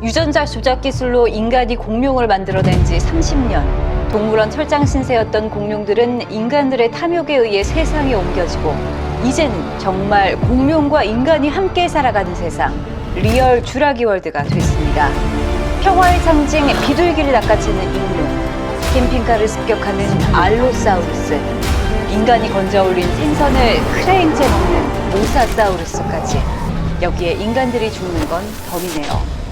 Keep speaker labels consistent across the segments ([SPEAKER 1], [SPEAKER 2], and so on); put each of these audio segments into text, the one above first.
[SPEAKER 1] 유전자 조작 기술로 인간이 공룡을 만들어낸 지 30년. 동물원 철장 신세였던 공룡들은 인간들의 탐욕에 의해 세상에 옮겨지고 이제는 정말 공룡과 인간이 함께 살아가는 세상, 리얼 쥬라기 월드가 됐습니다. 평화의 상징 비둘기를 낚아채는 잉룡, 캠핑카를 습격하는 알로사우루스, 인간이 건져올린 생선을 크레인째 먹는 모사사우루스까지. 여기에 인간들이 죽는 건 덤이네요.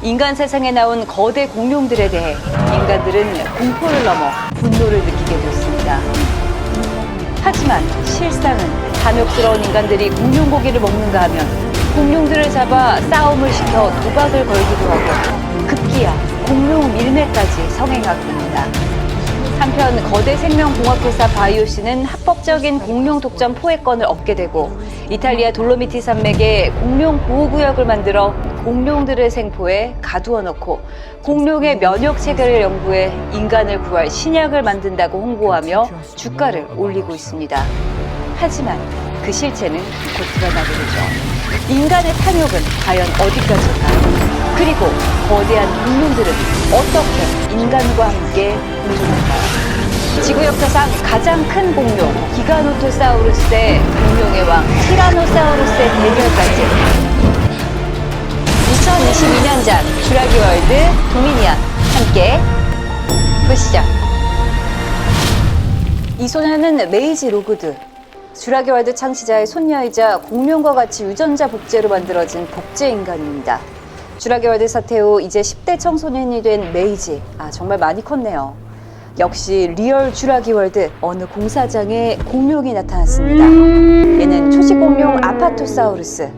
[SPEAKER 1] 인간 세상에 나온 거대 공룡들에 대해 인간들은 공포를 넘어 분노를 느끼게 됐습니다. 하지만 실상은 탐욕스러운 인간들이 공룡 고기를 먹는가 하면 공룡들을 잡아 싸움을 시켜 도박을 걸기도 하고 급기야 공룡 밀매까지 성행하게 됩니다. 한편 거대 생명공학회사 바이오시는 합법적인 공룡 독점 포획권을 얻게 되고 이탈리아 돌로미티 산맥에 공룡 보호구역을 만들어 공룡들의 생포에 가두어 놓고 공룡의 면역 체계를 연구해 인간을 구할 신약을 만든다고 홍보하며 주가를 올리고 있습니다. 하지만 그 실체는 곧 드러나게 되죠. 인간의 탐욕은 과연 어디까지일까요? 그리고 거대한 공룡들은 어떻게 인간과 함께 공존할까요? 지구 역사상 가장 큰 공룡 기가노토사우루스의 공룡의 왕 티라노사우루스의 대결까지 2022년작 쥬라기 월드 도미니언 함께 보시죠. 이 소녀는 메이지 로그드. 쥬라기 월드 창시자의 손녀이자 공룡과 같이 유전자 복제로 만들어진 복제 인간입니다. 쥬라기 월드 사태 후 이제 10대 청소년이 된 메이지. 정말 많이 컸네요. 역시 리얼 쥬라기 월드 어느 공사장에 공룡이 나타났습니다. 얘는 초식 공룡 아파토사우루스.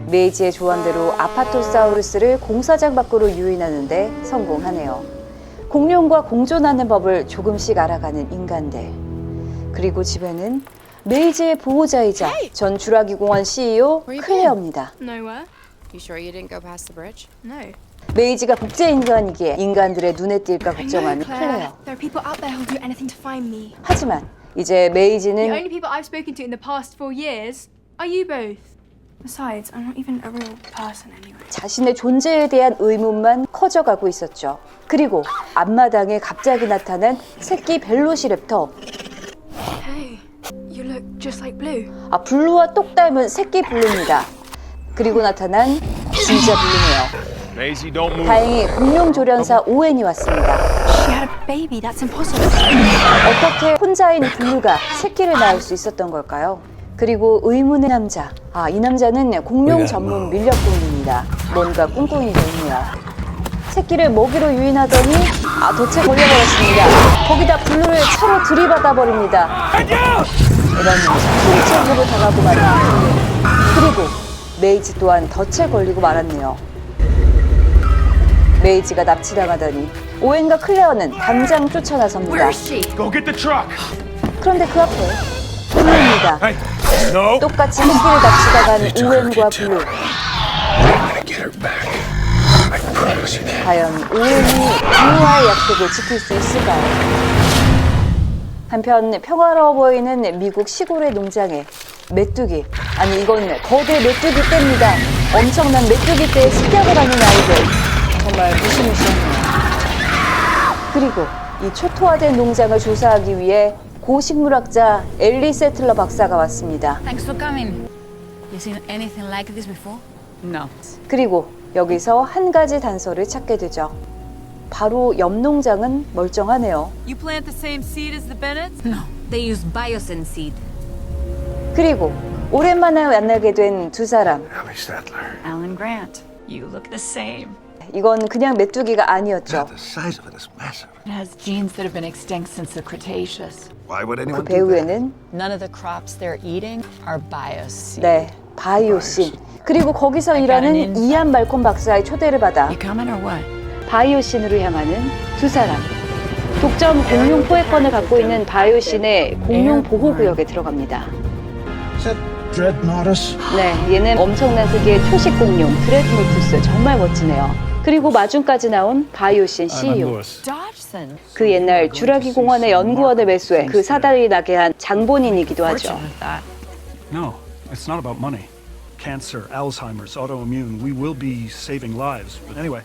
[SPEAKER 1] 메이지의 조언대로 아파토사우루스를 공사장 밖으로 유인하는데 성공하네요. 공룡과 공존하는 법을 조금씩 알아가는 인간들. 그리고 집에는 메이지의 보호자이자 전 쥬라기 공원 CEO 클레어입니다.
[SPEAKER 2] Nowhere.
[SPEAKER 3] You sure you didn't go past the bridge?
[SPEAKER 2] No.
[SPEAKER 1] 메이지가 복제 인간이기에 인간들의 눈에 띌까 걱정하는 클레어.
[SPEAKER 2] There are people out there who'll do anything to find me.
[SPEAKER 1] 하지만 이제
[SPEAKER 2] The
[SPEAKER 1] 메이지는
[SPEAKER 2] only people I've spoken to in the past 4 years are you both. Besides, I'm not even a real person anyway.
[SPEAKER 1] 자신의 존재에 대한 의문만 커져가고 있었죠. 그리고 앞마당에 갑자기 나타난 새끼 벨로시랩터.
[SPEAKER 2] Hey, you look just like Blue.
[SPEAKER 1] 블루와 똑 닮은 새끼 블루입니다. 그리고 나타난 진짜 블루네요.
[SPEAKER 4] Maisie, don't move.
[SPEAKER 1] 다행히 공룡 조련사 오웬이 왔습니다.
[SPEAKER 2] She had a baby. That's impossible.
[SPEAKER 1] 어떻게 혼자인 블루가 새끼를 낳을 수 있었던 걸까요? 그리고 의문의 남자. 이 남자는 공룡 전문 밀렵 공룡입니다. 뭔가 꿍꿍이가 있네요. 새끼를 먹이로 유인하더니 덫에 걸려버렸습니다. 거기다 블루를 차로 들이받아 버립니다. 이런 총체적으로 당하고 말은 그리고 메이지 또한 덫에 걸리고 말았네요. 메이지가 납치당하더니 오웬과 클레어는 당장 쫓아나섭니다.
[SPEAKER 4] Go get the truck.
[SPEAKER 1] 그런데 그 앞에 블루입니다.
[SPEAKER 4] Hey, no.
[SPEAKER 1] 똑같이 새끼를 납치당한 오웬과 블루.
[SPEAKER 4] Get her back. I promise you that.
[SPEAKER 1] 과연 오웬이 블루와의 약속을 지킬 수 있을까요? 한편 평화로워 보이는 미국 시골의 농장에 메뚜기, 이건 거대 메뚜기 떼입니다. 엄청난 메뚜기 떼에 습격을 하는 아이들. 정말 무시무시하네요. 그리고 이 초토화된 농장을 조사하기 위해 고식물학자 엘리 세틀러 박사가 왔습니다.
[SPEAKER 3] Thanks for coming. You seen anything like this before? No.
[SPEAKER 1] 그리고 여기서 한 가지 단서를 찾게 되죠. 바로 옆 농장은 멀쩡하네요.
[SPEAKER 5] You plant the same seed as the Bennetts?
[SPEAKER 3] No. They use Biosyn seed.
[SPEAKER 1] 그리고 오랜만에 만나게 된 두 사람.
[SPEAKER 4] Ellie Sattler.
[SPEAKER 5] Alan Grant. You look the same.
[SPEAKER 1] 이건 그냥 메뚜기가 아니었죠.
[SPEAKER 4] The size of it is massive.
[SPEAKER 5] It has genes that have been extinct since the Cretaceous.
[SPEAKER 4] Why would
[SPEAKER 1] 그
[SPEAKER 4] anyone do that?
[SPEAKER 1] 배후에는
[SPEAKER 5] None of the crops they're eating are bioseed.
[SPEAKER 1] 바이오신. 그리고 거기서 일하는 이안 말콤 박사의 초대를 받아
[SPEAKER 5] You coming or what?
[SPEAKER 1] 바이오신으로 향하는 두 사람. 독점 공룡 포획권을 갖고 있는 바이오신의 공룡 보호구역에 들어갑니다.
[SPEAKER 6] Is that Dreadnoughtus?
[SPEAKER 1] 얘는 엄청난 크기의 초식 공룡 드레드노투스. 정말 멋지네요. 그리고 마중까지 나온 바이오신 CEO.
[SPEAKER 5] Dodgson.
[SPEAKER 1] 그 옛날 쥬라기 공원의 연구원을 매수해 그 사달이 나게 한 장본인이기도 하죠.
[SPEAKER 5] Fortune with that.
[SPEAKER 7] No, it's not about money. Cancer, Alzheimer's, autoimmune, we will be saving lives. But anyway,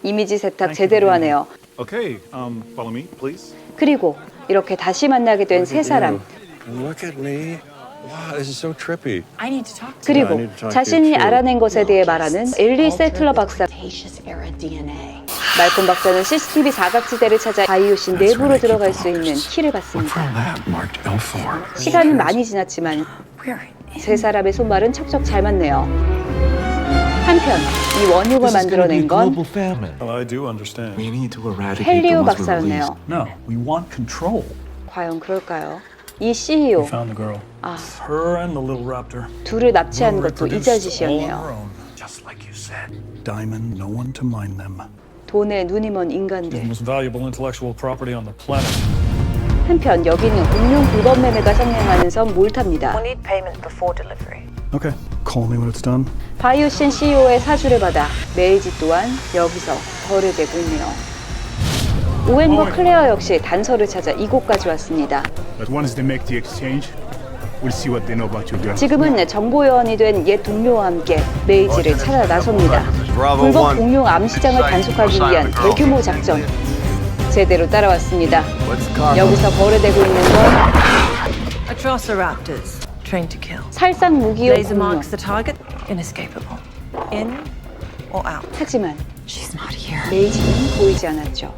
[SPEAKER 1] 이미지 세탁 제대로 하네요.
[SPEAKER 7] Okay, follow me, please.
[SPEAKER 1] 그리고 이렇게 다시 만나게 된 세 사람.
[SPEAKER 4] Look at me. Wow, this is so trippy.
[SPEAKER 5] I need to talk to
[SPEAKER 1] 그리고 자신이 알아낸 것에 대해 말하는 엘리 세틀러 박사.
[SPEAKER 5] Cretaceous era DNA.
[SPEAKER 1] 말콤 박사는 CCTV 사각지대를 찾아 바이오신 내부로 들어갈 수 있는 키를 받습니다.
[SPEAKER 4] Lab marked L4.
[SPEAKER 1] 시간은 많이 지났지만 세 사람의 손발은 척척 잘 맞네요. 한편 이 원육을 만들어낸 건
[SPEAKER 6] famine.
[SPEAKER 7] Well, I do understand.
[SPEAKER 4] We need to eradicate the
[SPEAKER 1] 헬리오
[SPEAKER 4] ones we released.
[SPEAKER 1] 박사였네요.
[SPEAKER 7] No, we want control.
[SPEAKER 1] 과연 그럴까요? 이 CEO
[SPEAKER 7] We found the girl. Her and the little raptor.
[SPEAKER 1] 둘을 납치한 것도
[SPEAKER 7] Reproduced all on
[SPEAKER 1] 이자짓이었네요.
[SPEAKER 7] their own, just like you said. Diamond, no one to mine them.
[SPEAKER 1] 돈에 눈이 먼
[SPEAKER 7] The
[SPEAKER 1] 인간들.
[SPEAKER 7] most valuable intellectual property on the planet.
[SPEAKER 1] 한편 여기는 공룡 불법 매매가 상행하는 섬 몰타입니다.
[SPEAKER 8] We'll need payment before delivery.
[SPEAKER 7] Okay, call me when it's done.
[SPEAKER 1] 바이오신 CEO의 사주를 받아 메이지 또한 여기서 거래되고 있네요. 오웬과 클레어 역시 단서를 찾아 이곳까지 왔습니다.
[SPEAKER 9] But once they make the exchange, we'll see what they know about your girl.
[SPEAKER 1] 지금은 정보요원이 된 옛 동료와 함께 메이지를 찾아 나섭니다. 불법 공룡 암시장을 단속하기 위한 대규모 작전. 제대로 따라왔습니다. 여기서 거래되고 있는 건
[SPEAKER 8] Atrociraptors, trained to kill.
[SPEAKER 1] 살상 무기용
[SPEAKER 8] Laser
[SPEAKER 1] 공룡.
[SPEAKER 8] marks the target, inescapable. In or out.
[SPEAKER 1] 하지만
[SPEAKER 5] She's not here.
[SPEAKER 1] 메이지는 보이지 않았죠.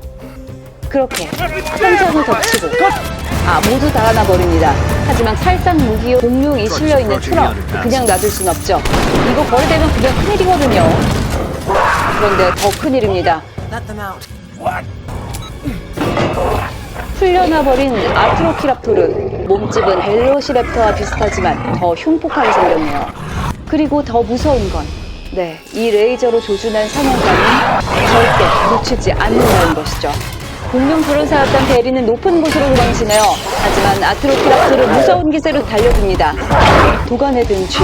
[SPEAKER 1] 그렇게 한 장을 덮치고 모두 달아나 버립니다. 하지만 살상 무기용 공룡이 실려있는 트럭 그냥 놔둘 순 없죠. 이거 거래되면 그냥 큰일이거든요. 그런데 더 큰일입니다.
[SPEAKER 8] Let them out.
[SPEAKER 1] 풀려나버린 아트로키랍토르. 몸집은 벨로시랩터와 비슷하지만 더 흉폭하게 생겼네요. 그리고 더 무서운 건 이 레이저로 조준한 사냥감은 절대 놓치지 않는다는 것이죠. 공룡 조련사였던 대리는 높은 곳으로 도망치네요. 하지만 아트로키랍토르 무서운 기세로 달려듭니다. 도가내든 쥐.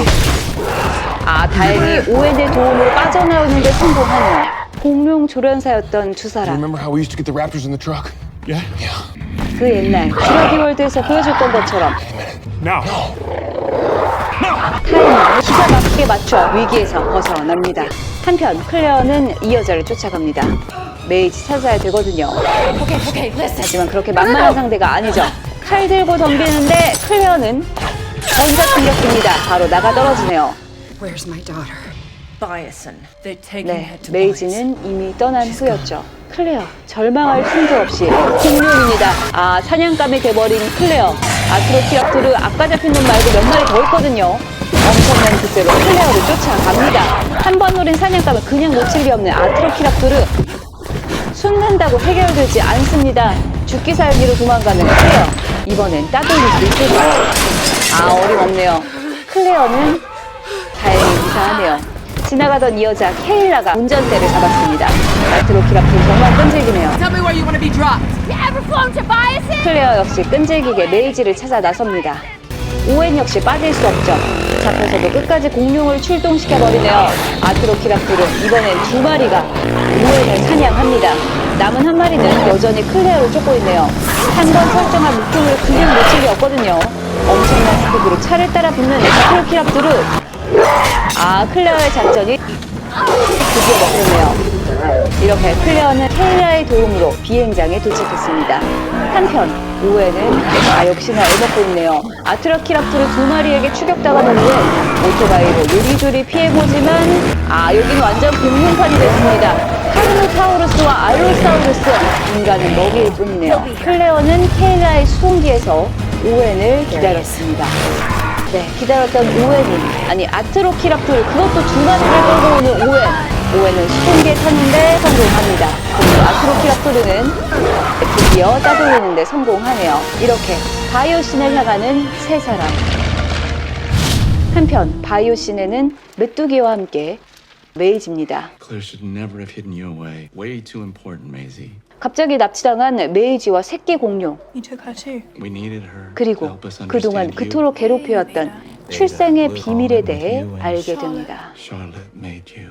[SPEAKER 1] 다행히 오웬의 도움으로 빠져나오는 데 성공하네요. 공룡 조련사였던 두 사람.
[SPEAKER 4] Remember how we used to get the raptors in the truck?
[SPEAKER 7] Yeah?
[SPEAKER 1] 그 옛날 주라기 월드에서 보여줬던 것처럼
[SPEAKER 9] Now,
[SPEAKER 1] 타이밍을 기가 막히게 맞춰 위기에서 벗어납니다. 한편 클레어는 이 여자를 쫓아갑니다. 메이지 찾아야 되거든요. 하지만 그렇게 만만한 상대가 아니죠. 칼 들고 덤비는데 클레어는 전자 충격기입니다. 바로 나가 떨어지네요.
[SPEAKER 5] Where's my daughter?
[SPEAKER 8] Bison. They're taking her to
[SPEAKER 1] 메이지는 이미 떠난 후였죠. 클레어, 절망할 틈도 없이 공룡입니다. 사냥감이 돼버린 클레어. 아트로키랍토르 아까 잡힌 놈 말고 몇 마리 더 있거든요. 엄청난 기세로 클레어를 쫓아갑니다. 한 번 노린 사냥감을 그냥 놓칠 리 없는 아트로키랍토르. 숨는다고 해결되지 않습니다. 죽기 살기로 도망가는 클레어. 이번엔 따돌릴 수 있을까요? 어림없네요. 클레어는 다행히 무사하네요. 지나가던 이 여자 케일라가 운전대를 잡았습니다. 아트로키랍토르 정말 끈질기네요.
[SPEAKER 5] Tell me where you want to be dropped.
[SPEAKER 1] 클레어 역시 끈질기게 메이지를 찾아 나섭니다. 오웬 역시 빠질 수 없죠. 잡혀서도 끝까지 공룡을 출동시켜버리네요. 아트로키랍토르 이번엔 두 마리가 오웬을 사냥합니다. 남은 한 마리는 여전히 클레어를 쫓고 있네요. 한 번 설정한 목표를 그냥 놓칠 리 없거든요. 엄청난 스피드로 차를 따라 붙는 아트로키랍토르. 클레어의 작전이 드디어 먹혔네요. 이렇게 클레어는 케일라의 도움으로 비행장에 도착했습니다. 한편 오웬은 역시나 애먹고 있네요. 아트로키랍토르 두 마리에게 추격당하는 오웬. 오토바이로 요리조리 피해보지만 여기는 완전 공룡판이 됐습니다. 카르노타우루스와 알로사우루스. 인간은 먹이일 뿐이네요. 클레어는 케일라의 수송기에서 오웬을 기다렸습니다. 기다렸던 오웬이 아트로키랍토르 그것도 두 마리를 끌고 오는 오웬은 수송기에 타는데 성공합니다. 그리고 아트로키랍토르는 드디어 따돌리는데 성공하네요. 이렇게 바이오신을 향하는 세 사람. 한편 바이오신에는 메뚜기와 함께 메이지입니다.
[SPEAKER 4] Claire should never have hidden you away. Way too important, Maisie.
[SPEAKER 1] 갑자기 납치당한 메이지와 새끼 공룡.
[SPEAKER 2] You took her too.
[SPEAKER 4] We needed her to
[SPEAKER 1] 그리고
[SPEAKER 4] help us
[SPEAKER 1] 그동안
[SPEAKER 4] understand
[SPEAKER 1] 그토록 괴롭혀왔던 출생의 비밀에 대해 알게 됩니다.
[SPEAKER 4] Charlotte made you.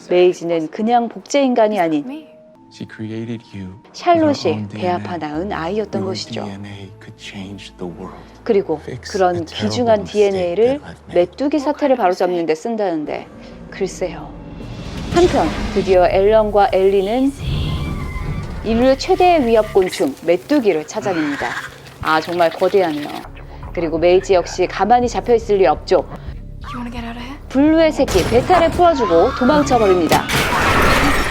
[SPEAKER 1] 메이지는 그냥 복제인간이 아닌
[SPEAKER 2] Me.
[SPEAKER 4] She created you.
[SPEAKER 1] 샬롯이 배아파 낳은 아이였던 것이죠.
[SPEAKER 4] DNA could change the world.
[SPEAKER 1] 그리고 그런 귀중한 DNA를 메뚜기 사태를 바로잡는 데 쓴다는데 글쎄요. 한편 드디어 앨런과 엘리는 인류 최대의 위협 곤충 메뚜기를 찾아냅니다. 아, 정말 거대하네요. 그리고 메이지 역시 가만히 잡혀있을 리 없죠.
[SPEAKER 2] You wanna get out of here?
[SPEAKER 1] 블루의 새끼 베타를 풀어주고 도망쳐버립니다.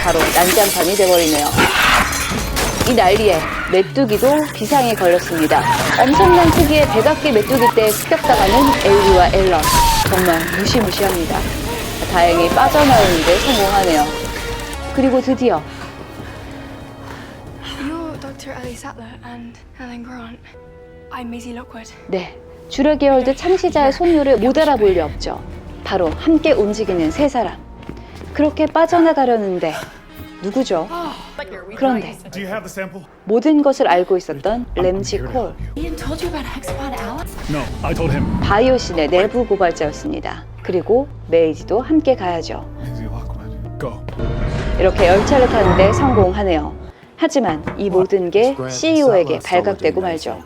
[SPEAKER 1] 바로 난장판이 돼버리네요. 이 난리에 메뚜기도 비상에 걸렸습니다. 엄청난 크기의 백악기 메뚜기 떼에 습격당하는 엘리와 앨런. 정말 무시무시합니다. 다행히 빠져나오는데 성공하네요. 그리고 드디어
[SPEAKER 2] You're Dr. Ellie Sattler and Helen Grant. I'm Maisie Lockwood.
[SPEAKER 1] 네, 주력의 월드 창시자의 손녀를 못 알아볼 리 없죠. 바로 함께 움직이는 세 사람. 그렇게 빠져나가려는데 누구죠? 그런데
[SPEAKER 9] Do you have the sample?
[SPEAKER 1] 모든 것을 알고 있었던 램지 콜,
[SPEAKER 3] Ian told you about Hexapod Alex?
[SPEAKER 9] No, I told him.
[SPEAKER 1] 바이오신의 내부 고발자였습니다. 그리고 메이지도 함께 가야죠.
[SPEAKER 9] Go.
[SPEAKER 1] 이렇게 열차를 타는데 성공하네요. 하지만 이 모든 게 CEO에게 발각되고 말죠.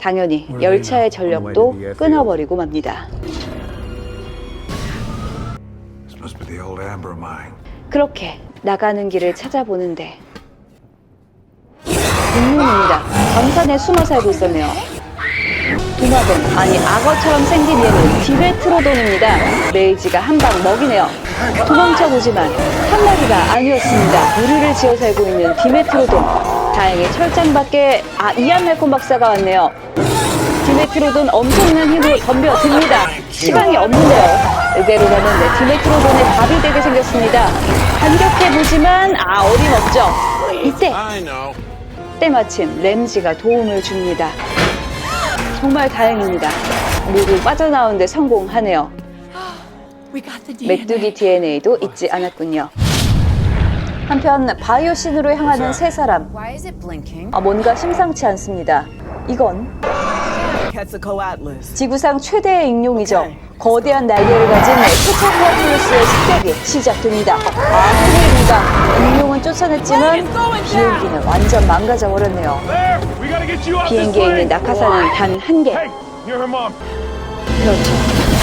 [SPEAKER 1] 당연히 열차의 전력도 끊어버리고 맙니다.
[SPEAKER 7] This must be the old Amber mine.
[SPEAKER 1] 그렇게 나가는 길을 찾아보는데 공룡입니다. 광산에 숨어 살고 있었네요. 도마뱀, 아니 악어처럼 생긴 얘는 디메트로돈입니다. 메이지가 한 방 먹이네요. 도망쳐보지만 한 마리가 아니었습니다. 무리를 지어 살고 있는 디메트로돈. 다행히 철장 밖에 이안 말콤 박사가 왔네요. 디메트로돈 엄청난 힘으로 덤벼듭니다. 시간이 없는데요. 이대로라면 디메트로돈의 밥이 되게 생겼습니다. 반격해보지만 어림없죠. 이때 때마침 램지가 도움을 줍니다. 정말 다행입니다. 모두 빠져나오는데 성공하네요.
[SPEAKER 3] We got the DNA.
[SPEAKER 1] 메뚜기 DNA도 잊지 않았군요. 한편 바이오신으로 향하는 세 사람.
[SPEAKER 3] Why is it blinking?
[SPEAKER 1] 뭔가 심상치 않습니다. 이건
[SPEAKER 10] Quetzalcoatlus.
[SPEAKER 1] 지구상 최대의 익룡이죠. 거대한 날개를 가진 케차코아틀루스의 습격이 시작됩니다. 큰일입니다. 익룡은 쫓아냈지만 비행기는 완전 망가져버렸네요.
[SPEAKER 9] There! We gotta get you off this
[SPEAKER 1] 비행기에 있는
[SPEAKER 9] plane!
[SPEAKER 1] 낙하산은 단 한 개.
[SPEAKER 9] Hey, you're her mom.
[SPEAKER 1] 그렇죠.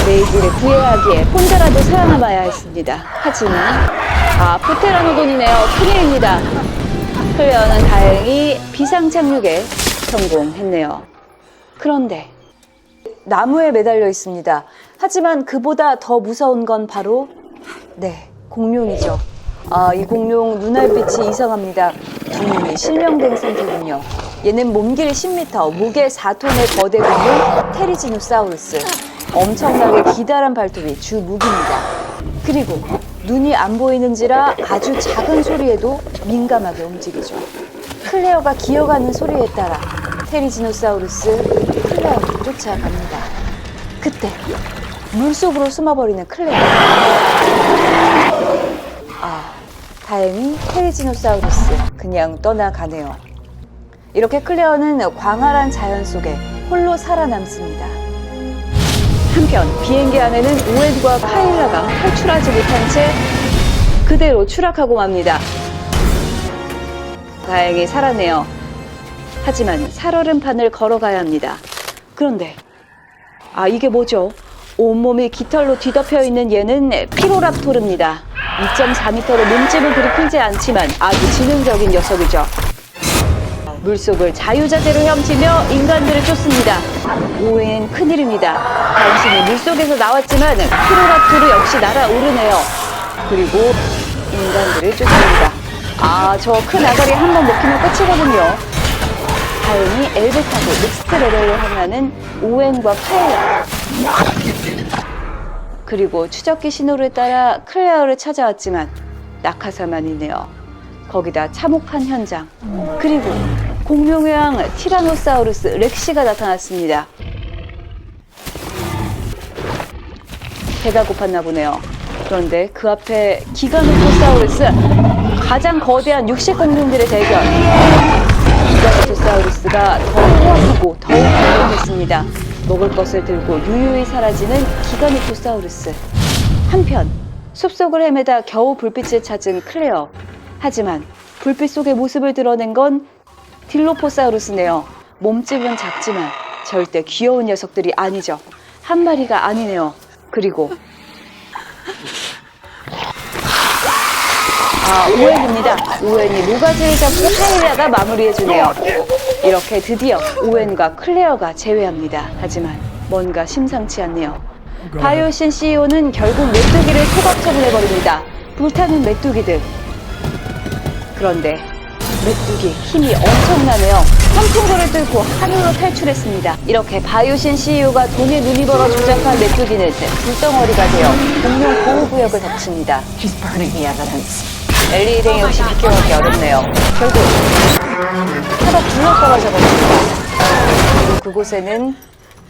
[SPEAKER 1] 메이지를 구해하기에 혼자라도 살아남아야 했습니다. 하지만 프테라노돈이네요. 큰일입니다. 클레어는 다행히 비상 착륙에 성공했네요. 그런데 나무에 매달려 있습니다. 하지만 그보다 더 무서운 건 바로 공룡이죠. 이 공룡 눈알빛이 이상합니다. 두 눈이 실명된 상태군요. 얘는 몸길이 10m, 무게 4톤의 거대 공룡 테리지노사우루스. 엄청나게 기다란 발톱이 주 무기입니다. 그리고 눈이 안 보이는지라 아주 작은 소리에도 민감하게 움직이죠. 클레어가 기어가는 소리에 따라 테리지노사우루스 클레어를 쫓아갑니다. 그때 물속으로 숨어버리는 클레어. 다행히 테리지노사우루스 그냥 떠나가네요. 이렇게 클레어는 광활한 자연 속에 홀로 살아남습니다. 한편 비행기 안에는 오웬과 카일라가 탈출하지 못한 채 그대로 추락하고 맙니다. 다행히 살았네요. 하지만 살얼음판을 걸어가야 합니다. 그런데 이게 뭐죠? 온몸이 깃털로 뒤덮여 있는 얘는 피로랍토르입니다. 2.4m로 몸집은 그리 크지 않지만 아주 지능적인 녀석이죠. 물속을 자유자재로 헤엄치며 인간들을 쫓습니다. 오웬 큰일입니다. 당신이 물속에서 나왔지만 피로랍토르 역시 날아오르네요. 그리고 인간들을 쫓습니다. 저 큰 아가리 한 번 먹히면 끝이거든요. 다행히 엘베 타고 넥스트 레벨로 향하는 오웬과 카일라. 그리고 추적기 신호를 따라 클레어를 찾아왔지만 낙하사만이네요. 거기다 참혹한 현장. 그리고 공룡의 왕 티라노사우루스 렉시가 나타났습니다. 배가 고팠나 보네요. 그런데 그 앞에 기가노토사우루스, 가장 거대한 육식 공룡들의 대결. 기가노토사우루스가 더 포악하고 더욱 공격했습니다. 먹을 것을 들고 유유히 사라지는 기가노토사우루스. 한편 숲속을 헤매다 겨우 불빛을 찾은 클레어. 하지만 불빛 속의 모습을 드러낸 건 딜로포사우루스네요. 몸집은 작지만 절대 귀여운 녀석들이 아니죠. 한 마리가 아니네요. 그리고 오웬입니다. 오웬이 모가지를 잡고 카일라가 마무리해주네요. 이렇게 드디어 오웬과 클레어가 제외합니다. 하지만 뭔가 심상치 않네요. 바이오신 CEO는 결국 메뚜기를 소각 처분해버립니다. 불타는 메뚜기들. 그런데 메뚜기 힘이 엄청나네요. 선풍구를 뚫고 하늘로 탈출했습니다. 이렇게 바이오신 CEO가 돈에 눈이 벌어 조작한 메뚜기는 불덩어리가 되어 공룡 보호구역을 덮칩니다.
[SPEAKER 5] He's burning the evidence.
[SPEAKER 1] 엘리 일행 역시 비껴가기 어렵네요. 결국 차가 굴러 떨어져 버립니다. 그리고 그곳에는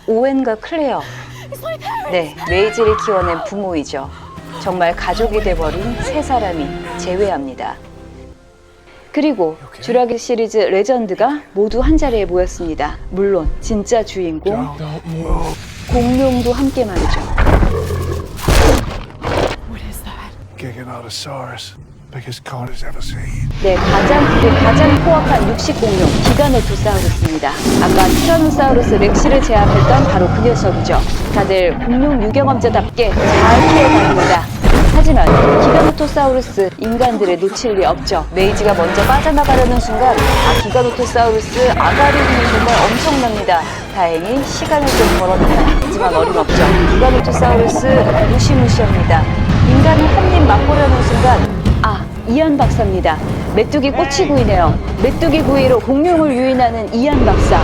[SPEAKER 1] 오웬과 클레어. 네, 메이지를 키워낸 부모이죠. 정말 가족이 돼버린 세 사람이 제외합니다. 그리고 쥬라기 시리즈 레전드가 모두 한자리에 모였습니다. 물론 진짜 주인공 공룡도 함께 말이죠.
[SPEAKER 7] Giganotosaurus. Biggest cone has ever seen.
[SPEAKER 1] 네, 가장 포악한 육식 공룡 기가노토사우루스입니다. 아까 티라노사우루스 렉시를 제압했던 바로 그 녀석이죠. 다들 공룡 유경험자답게 잘 키워갑니다. 하지만 기가노토사우루스 인간들을 놓칠 리 없죠. 메이지가 먼저 빠져나가려는 순간 기가노토사우루스 아가리 힘이 정말 엄청납니다. 다행히 시간을 좀 벌었네요. 하지만 어림없죠. 기가노토사우루스 무시무시합니다. 인간을 한 입 맛보려는 순간 이안 박사입니다. 메뚜기 꼬치구이네요. 메뚜기 구이로 공룡을 유인하는 이안 박사.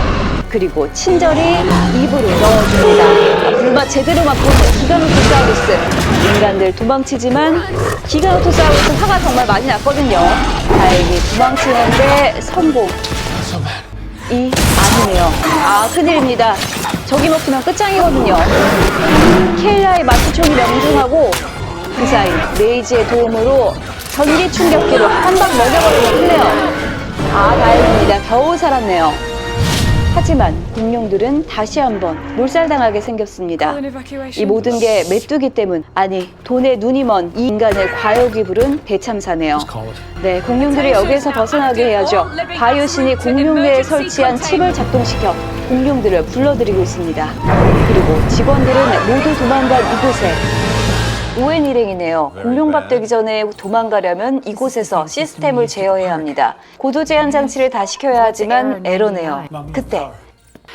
[SPEAKER 1] 그리고 친절히 입으로 넣어줍니다. 불맛 제대로 맛보는 기가노토사우루스. 인간들 도망치지만 기가노토사우루스 화가 정말 많이 났거든요. 다행히 도망치는데 성공. 이 아니네요. 큰일입니다. 저기 먹히면 끝장이거든요. 케일라의 마취총이 명중하고 그 사이 메이지의 도움으로 전기 충격기로 한 방 먹여버리는 클레어. 다행입니다. 겨우 살았네요. 하지만 공룡들은 다시 한번 몰살당하게 생겼습니다. 이 모든 게 메뚜기 때문, 아니 돈에 눈이 먼 이 인간을 과욕이 부른 대참사네요. 네, 공룡들이 여기에서 벗어나게 해야죠. 바이오신이 공룡 내에 설치한 칩을 작동시켜 공룡들을 불러들이고 있습니다. 그리고 직원들은 모두 도망간 이곳에 오웬 일행이네요. 공룡밥 되기 전에 도망가려면 이곳에서 시스템을 제어해야 합니다. 고도 제한 장치를 다 시켜야 하지만 에러네요. 그때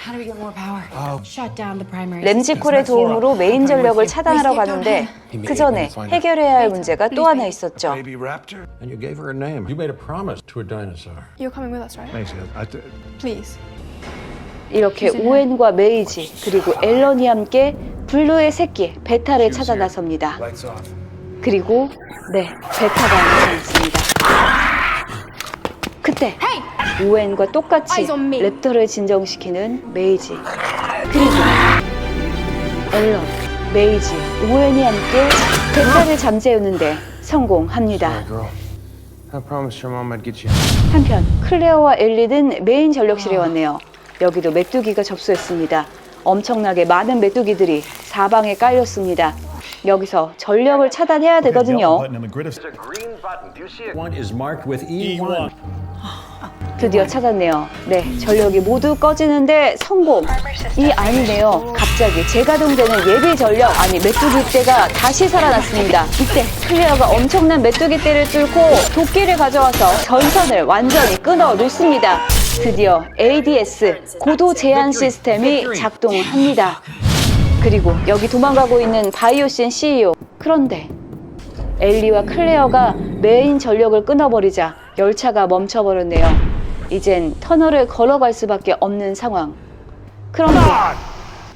[SPEAKER 5] How do we get more power? Shut down the primary.
[SPEAKER 1] 램지콜의 도움으로 메인 전력을 차단하러 가는데 그 전에 해결해야 할 문제가 또 하나 있었죠.
[SPEAKER 7] Baby raptor.
[SPEAKER 4] And you gave her a name. You made a promise to a dinosaur.
[SPEAKER 2] You're coming with us, right? Please.
[SPEAKER 1] 이렇게 오웬과 메이지 그리고 앨런이 함께 블루의 새끼 베타를 찾아 나섭니다.
[SPEAKER 7] Lights off.
[SPEAKER 1] 그리고 베타가 나타났습니다. 그때 오웬과 똑같이 랩터를 진정시키는 메이지 그리고 앨런, 메이지, 오웬이 함께 베타를 잠재우는데 성공합니다.
[SPEAKER 4] I promised your mom I'd get you.
[SPEAKER 1] 한편 클레어와 엘리는 메인 전력실에 왔네요. 여기도 메뚜기가 접수했습니다. 엄청나게 많은 메뚜기들이 사방에 깔렸습니다. 여기서 전력을 차단해야 되거든요.
[SPEAKER 4] One is marked with E1.
[SPEAKER 1] 드디어 찾았네요. 네, 전력이 모두 꺼지는데 성공. 이 아니네요. 갑자기 재가동되는 예비 전력, 아니 메뚜기 떼가 다시 살아났습니다. 이때 클레어가 엄청난 메뚜기 떼를 뚫고 도끼를 가져와서 전선을 완전히 끊어 놓습니다. 드디어 ADS 고도 제한 시스템이 작동합니다. 그리고 여기 도망가고 있는 바이오신 CEO. 그런데 엘리와 클레어가 메인 전력을 끊어버리자 열차가 멈춰버렸네요. 이젠 터널을 걸어갈 수밖에 없는 상황. 그런데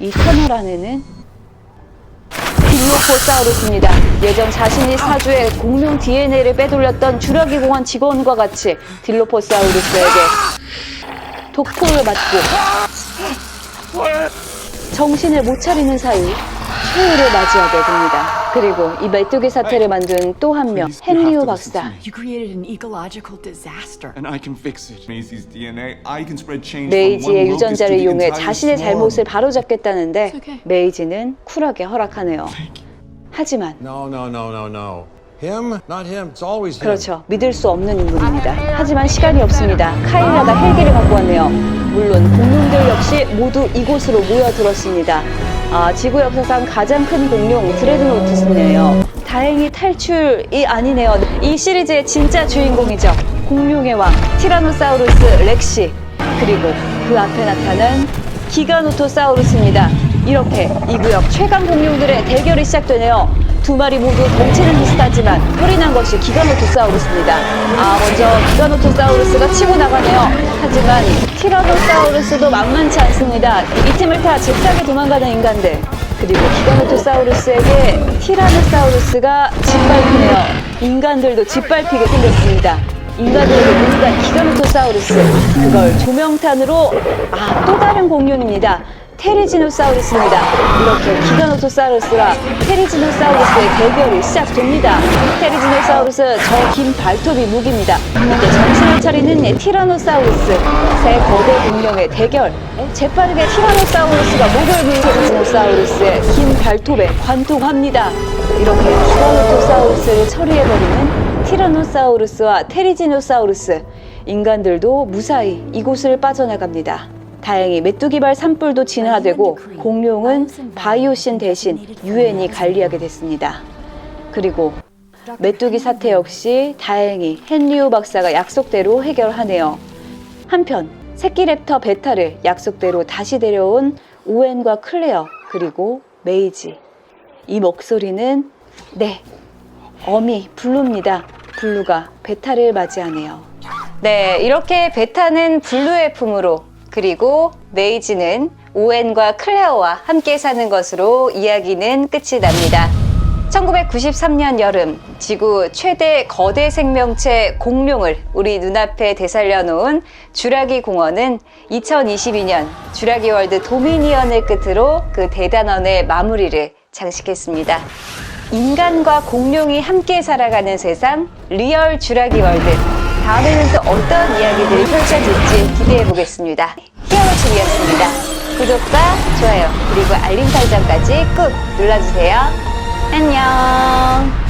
[SPEAKER 1] 이 터널 안에는 딜로포사우루스입니다. 예전 자신이 사주에 공룡 DNA를 빼돌렸던 쥬라기 공원 직원과 같이 딜로포사우루스에게 독포를 맞고 정신을 못 차리는 사이 최후를 맞이하게 됩니다. 그리고 이 메뚜기 사태를 만든 또 한 명, 헨리오 박사.
[SPEAKER 5] You created an ecological disaster.
[SPEAKER 11] And I can fix it. Maisie's DNA, I can spread change from one
[SPEAKER 1] 메이지의
[SPEAKER 11] locust to
[SPEAKER 1] 유전자를
[SPEAKER 11] the
[SPEAKER 1] 이용해
[SPEAKER 11] entire
[SPEAKER 1] 자신의
[SPEAKER 11] swarm.
[SPEAKER 1] 잘못을 바로잡겠다는데 메이지는 쿨하게 허락하네요. 하지만
[SPEAKER 4] No. Him? Not him. It's always him.
[SPEAKER 1] 그렇죠. 믿을 수 없는 인물입니다. 하지만 시간이 없습니다. 카일라가 헬기를 갖고 왔네요. 물론 공룡들 역시 모두 이곳으로 모여들었습니다. 지구 역사상 가장 큰 공룡 드레드노트스네요. 다행히 탈출이 아니네요. 이 시리즈의 진짜 주인공이죠. 공룡의 왕 티라노사우루스 렉시, 그리고 그 앞에 나타난 기가노토사우루스입니다. 이렇게 이 구역 최강 공룡들의 대결이 시작되네요. 두 마리 모두 덩치는 비슷하지만 털이 난 것이 기가노토사우루스입니다. 먼저 기가노토사우루스가 치고 나가네요. 하지만 티라노사우루스도 만만치 않습니다. 이 팀을 타 잽싸게 도망가는 인간들. 그리고 기가노토사우루스에게 티라노사우루스가 짓밟히네요. 인간들도 짓밟히게 생겼습니다. 인간들에게 무능한 기가노토사우루스, 그걸 조명탄으로 또 다른 공룡입니다. 테리지노사우루스입니다. 이렇게 기가노토사우루스와 테리지노사우루스의 대결이 시작됩니다. 테리지노사우루스 저 긴 발톱이 무기입니다. 그런데 정신을 차리는 티라노사우루스, 새 거대 공룡의 대결. 재빠르게 티라노사우루스가 목을 민 테리지노사우루스의 긴 발톱에 관통합니다. 이렇게 기가노토사우루스를 처리해버리는 티라노사우루스와 테리지노사우루스, 인간들도 무사히 이곳을 빠져나갑니다. 다행히 메뚜기발 산불도 진화되고 공룡은 바이오신 대신 유엔이 관리하게 됐습니다. 그리고 메뚜기 사태 역시 다행히 헨리우 박사가 약속대로 해결하네요. 한편 새끼 랩터 베타를 약속대로 다시 데려온 오웬과 클레어, 그리고 메이지. 이 목소리는 어미 블루입니다. 블루가 베타를 맞이하네요. 네, 이렇게 베타는 블루의 품으로, 그리고 메이지는 오웬과 클레어와 함께 사는 것으로 이야기는 끝이 납니다. 1993년 여름, 지구 최대 거대 생명체 공룡을 우리 눈앞에 되살려 놓은 쥬라기 공원은 2022년 쥬라기 월드 도미니언을 끝으로 그 대단원의 마무리를 장식했습니다. 인간과 공룡이 함께 살아가는 세상, 리얼 쥬라기 월드. 다음에는 또 어떤 이야기들이 펼쳐질지 기대해 보겠습니다. 히어로집이었습니다. 구독과 좋아요, 그리고 알림 설정까지 꾹 눌러주세요. 안녕.